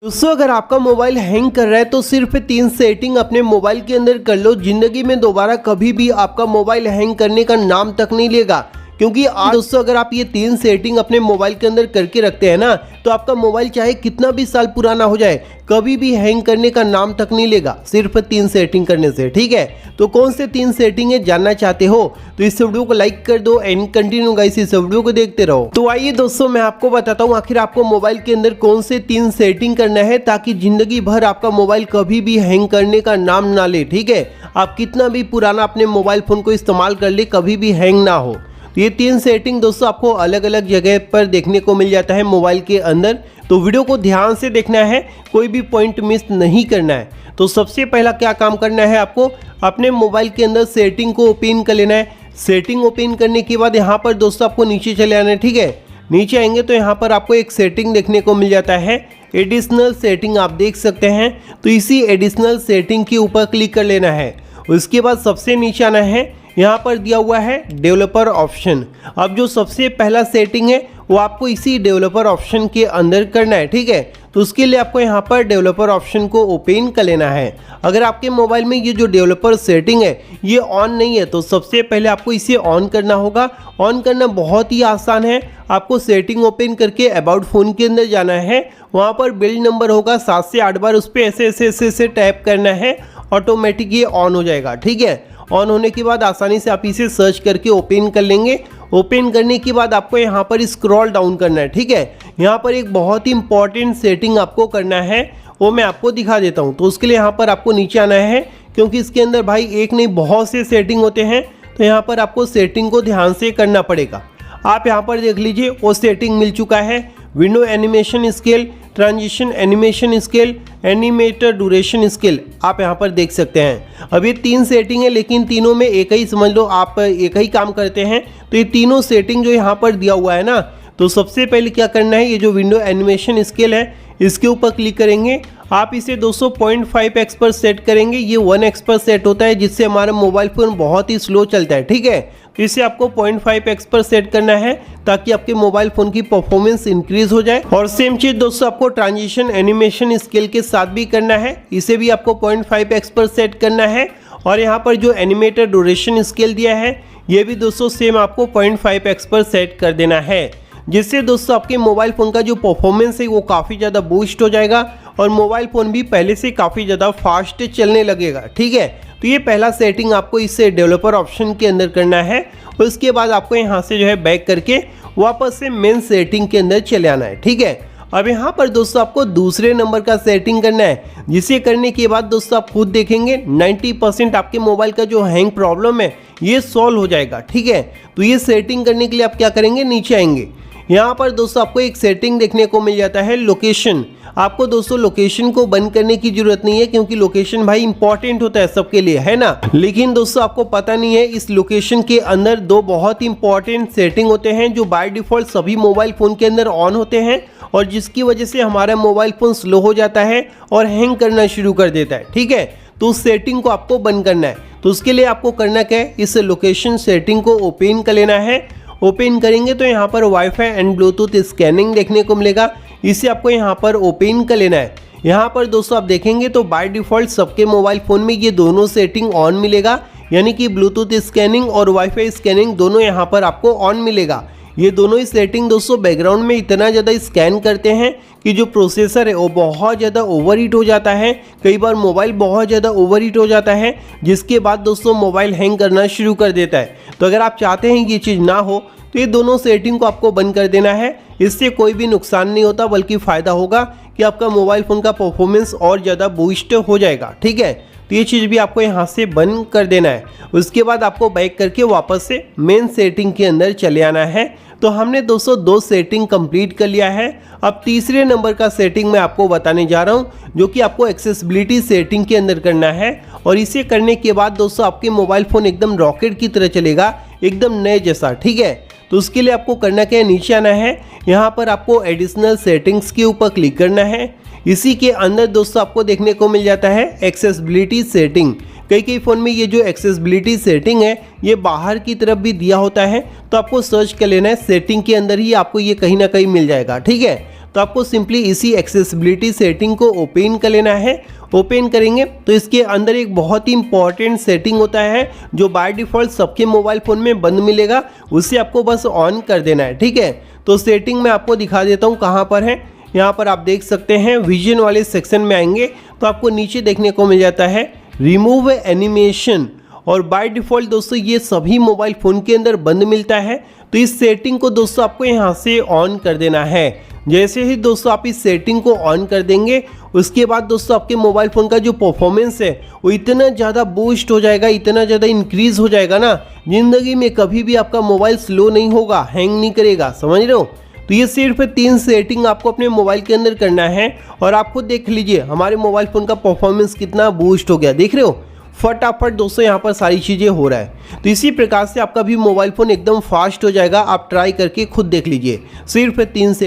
दोस्तों अगर आपका मोबाइल हैंग कर रहा है तो सिर्फ 3 सेटिंग अपने मोबाइल के अंदर कर लो। जिंदगी में दोबारा कभी भी आपका मोबाइल हैंग करने का नाम तक नहीं लेगा। क्योंकि आज दोस्तों अगर आप ये 3 सेटिंग अपने मोबाइल के अंदर करके रखते हैं ना, तो आपका मोबाइल चाहे कितना भी साल पुराना हो जाए कभी भी हैंग करने का नाम तक नहीं लेगा, सिर्फ 3 सेटिंग करने से। ठीक है, तो कौन से 3 सेटिंग है जानना चाहते हो तो इस वीडियो को लाइक कर दो एंड कंटिन्यू गाइस इस वीडियो को देखते रहो। तो आइए दोस्तों मैं आपको बताता हूँ आखिर आपको मोबाइल के अंदर कौन से 3 सेटिंग करना है ताकि जिंदगी भर आपका मोबाइल कभी भी हैंग करने का नाम ना ले। ठीक है, आप कितना भी पुराना अपने मोबाइल फोन को इस्तेमाल कर ले कभी भी हैंग ना हो। तो ये 3 सेटिंग दोस्तों आपको अलग अलग जगह पर देखने को मिल जाता है मोबाइल के अंदर, तो वीडियो को ध्यान से देखना है, कोई भी पॉइंट मिस नहीं करना है। तो सबसे पहला क्या काम करना है, आपको अपने मोबाइल के अंदर सेटिंग को ओपन कर लेना है। सेटिंग ओपन करने के बाद यहाँ पर दोस्तों आपको नीचे चले आना है। ठीक है, नीचे आएंगे तो यहाँ पर आपको एक सेटिंग देखने को मिल जाता है, एडिशनल सेटिंग आप देख सकते हैं। तो इसी एडिशनल सेटिंग के ऊपर क्लिक कर लेना है। उसके बाद सबसे नीचे आना है, यहाँ पर दिया हुआ है डेवलपर ऑप्शन। अब जो सबसे पहला सेटिंग है वो आपको इसी डेवलपर ऑप्शन के अंदर करना है। ठीक है, तो उसके लिए आपको यहाँ पर डेवलपर ऑप्शन को ओपन कर लेना है। अगर आपके मोबाइल में ये जो डेवलपर सेटिंग है ये ऑन नहीं है तो सबसे पहले आपको इसे ऑन करना होगा। ऑन करना बहुत ही आसान है, आपको सेटिंग ओपन करके अबाउट फ़ोन के अंदर जाना है, वहाँ पर बिल्ड नंबर होगा 7 से 8 बार उस पर ऐसे टैप करना है, ऑटोमेटिक ये ऑन हो जाएगा। ठीक है, ऑन होने के बाद आसानी से आप इसे सर्च करके ओपन कर लेंगे। ओपन करने के बाद आपको यहाँ पर स्क्रॉल डाउन करना है। ठीक है, यहाँ पर एक बहुत ही इंपॉर्टेंट सेटिंग आपको करना है, वो मैं आपको दिखा देता हूँ। तो उसके लिए यहाँ पर आपको नीचे आना है, क्योंकि इसके अंदर भाई एक नहीं बहुत से सेटिंग होते हैं, तो यहाँ पर आपको सेटिंग को ध्यान से करना पड़ेगा। आप यहाँ पर देख लीजिए वो सेटिंग मिल चुका है, window animation scale, transition animation scale, animator duration scale, आप यहाँ पर देख सकते हैं। अब ये 3 सेटिंग है लेकिन तीनों में एक ही समझ लो आप एक ही काम करते हैं। तो ये तीनों सेटिंग जो यहाँ पर दिया हुआ है ना, तो सबसे पहले क्या करना है, ये जो विंडो एनिमेशन स्केल है इसके ऊपर क्लिक करेंगे। आप इसे 200.5x पर सेट करेंगे, ये 1x पर सेट होता है जिससे हमारा मोबाइल फ़ोन बहुत ही स्लो चलता है। ठीक है, तो इसे आपको 0.5x पर सेट करना है ताकि आपके मोबाइल फ़ोन की परफॉर्मेंस इंक्रीज हो जाए। और सेम चीज़ दोस्तों आपको ट्रांजिशन एनिमेशन स्केल के साथ भी करना है, इसे भी आपको 0.5x पर सेट करना है। और यहाँ पर जो एनिमेटर ड्यूरेशन स्केल दिया है ये भी दोस्तों सेम आपको 0.5x पर सेट कर देना है, जिससे दोस्तों आपके मोबाइल फ़ोन का जो परफॉर्मेंस है वो काफ़ी ज़्यादा बूस्ट हो जाएगा और मोबाइल फ़ोन भी पहले से काफ़ी ज़्यादा फास्ट चलने लगेगा। ठीक है, तो ये पहला सेटिंग आपको इस डेवलपर ऑप्शन के अंदर करना है। उसके बाद आपको यहाँ से जो है बैक करके वापस से मेन सेटिंग के अंदर चले आना है। ठीक है, अब यहाँ पर दोस्तों आपको दूसरे नंबर का सेटिंग करना है, जिसे करने के बाद दोस्तों आप खुद देखेंगे 90% आपके मोबाइल का जो हैंग प्रॉब्लम है ये सॉल्व हो जाएगा। ठीक है, तो ये सेटिंग करने के लिए आप क्या करेंगे, नीचे आएंगे, यहाँ पर दोस्तों आपको एक सेटिंग देखने को मिल जाता है लोकेशन। आपको दोस्तों लोकेशन को बंद करने की जरूरत नहीं है, क्योंकि लोकेशन भाई इंपॉर्टेंट होता है सबके लिए, है ना। लेकिन दोस्तों आपको पता नहीं है इस लोकेशन के अंदर 2 बहुत ही इंपॉर्टेंट सेटिंग होते हैं जो बाय डिफॉल्ट सभी मोबाइल फ़ोन के अंदर ऑन होते हैं और जिसकी वजह से हमारा मोबाइल फ़ोन स्लो हो जाता है और हैंग करना शुरू कर देता है। ठीक है, तो उस सेटिंग को आपको बंद करना है। तो उसके लिए आपको करना क्या है, इस लोकेशन सेटिंग को ओपन कर लेना है। ओपन करेंगे तो यहाँ पर वाईफाई एंड ब्लूटूथ स्कैनिंग देखने को मिलेगा, इसे आपको यहाँ पर ओपन कर लेना है। यहाँ पर दोस्तों आप देखेंगे तो बाय डिफ़ॉल्ट सबके मोबाइल फ़ोन में ये दोनों सेटिंग ऑन मिलेगा, यानी कि ब्लूटूथ स्कैनिंग और वाईफाई स्कैनिंग दोनों यहाँ पर आपको ऑन मिलेगा। ये दोनों ही सेटिंग दोस्तों बैकग्राउंड में इतना ज़्यादा स्कैन करते हैं कि जो प्रोसेसर है वो बहुत ज़्यादा ओवरहीट हो जाता है, कई बार मोबाइल बहुत ज़्यादा ओवरहीट हो जाता है, जिसके बाद दोस्तों मोबाइल हैंग करना शुरू कर देता है। तो अगर आप चाहते हैं ये चीज़ ना हो तो ये दोनों सेटिंग को आपको बंद कर देना है। इससे कोई भी नुकसान नहीं होता बल्कि फ़ायदा होगा कि आपका मोबाइल फ़ोन का परफॉर्मेंस और ज़्यादा बूस्ट हो जाएगा। ठीक है, तो ये चीज़ भी आपको यहाँ से बंद कर देना है। उसके बाद आपको बैक करके वापस से मेन सेटिंग के अंदर चले आना है। तो हमने दोस्तों 2 सेटिंग कंप्लीट कर लिया है। अब तीसरे नंबर का सेटिंग मैं आपको बताने जा रहा हूँ, जो कि आपको एक्सेसिबिलिटी सेटिंग के अंदर करना है। और इसे करने के बाद दोस्तों आपके मोबाइल फ़ोन एकदम रॉकेट की तरह चलेगा, एकदम नए जैसा। ठीक है, तो उसके लिए आपको करना क्या है, नीचे आना है, यहाँ पर आपको एडिशनल सेटिंग्स के ऊपर क्लिक करना है। इसी के अंदर दोस्तों आपको देखने को मिल जाता है एक्सेसिबिलिटी सेटिंग। कई फ़ोन में ये जो एक्सेसिबिलिटी सेटिंग है ये बाहर की तरफ भी दिया होता है, तो आपको सर्च कर लेना है, सेटिंग के अंदर ही आपको ये कहीं ना कहीं मिल जाएगा। ठीक है, तो आपको सिंपली इसी एक्सेसिबिलिटी सेटिंग को ओपन कर लेना है। ओपन करेंगे तो इसके अंदर एक बहुत ही इंपॉर्टेंट सेटिंग होता है जो बाय डिफ़ॉल्ट सबके मोबाइल फ़ोन में बंद मिलेगा, उसे आपको बस ऑन कर देना है। ठीक है, तो सेटिंग मैं आपको दिखा देता हूँ कहाँ पर है। यहाँ पर आप देख सकते हैं विजन वाले सेक्शन में आएंगे तो आपको नीचे देखने को मिल जाता है रिमूव एनिमेशन, और बाय डिफ़ॉल्ट दोस्तों ये सभी मोबाइल फ़ोन के अंदर बंद मिलता है। तो इस सेटिंग को दोस्तों आपको यहाँ से ऑन कर देना है। जैसे ही दोस्तों आप इस सेटिंग को ऑन कर देंगे उसके बाद दोस्तों आपके मोबाइल फ़ोन का जो परफॉर्मेंस है वो इतना ज़्यादा बूस्ट हो जाएगा, इतना ज़्यादा इंक्रीज़ हो जाएगा ना, ज़िंदगी में कभी भी आपका मोबाइल स्लो नहीं होगा, हैंग नहीं करेगा। समझ रहे हो? तो ये सिर्फ 3 सेटिंग आपको अपने मोबाइल के अंदर करना है और आप खुद देख लीजिए हमारे मोबाइल फ़ोन का परफॉर्मेंस कितना बूस्ट हो गया। देख रहे हो फटाफट दोस्तों यहाँ पर सारी चीज़ें हो रहा है। तो इसी प्रकार से आपका भी मोबाइल फ़ोन एकदम फास्ट हो जाएगा। आप ट्राई करके खुद देख लीजिए, सिर्फ 3 से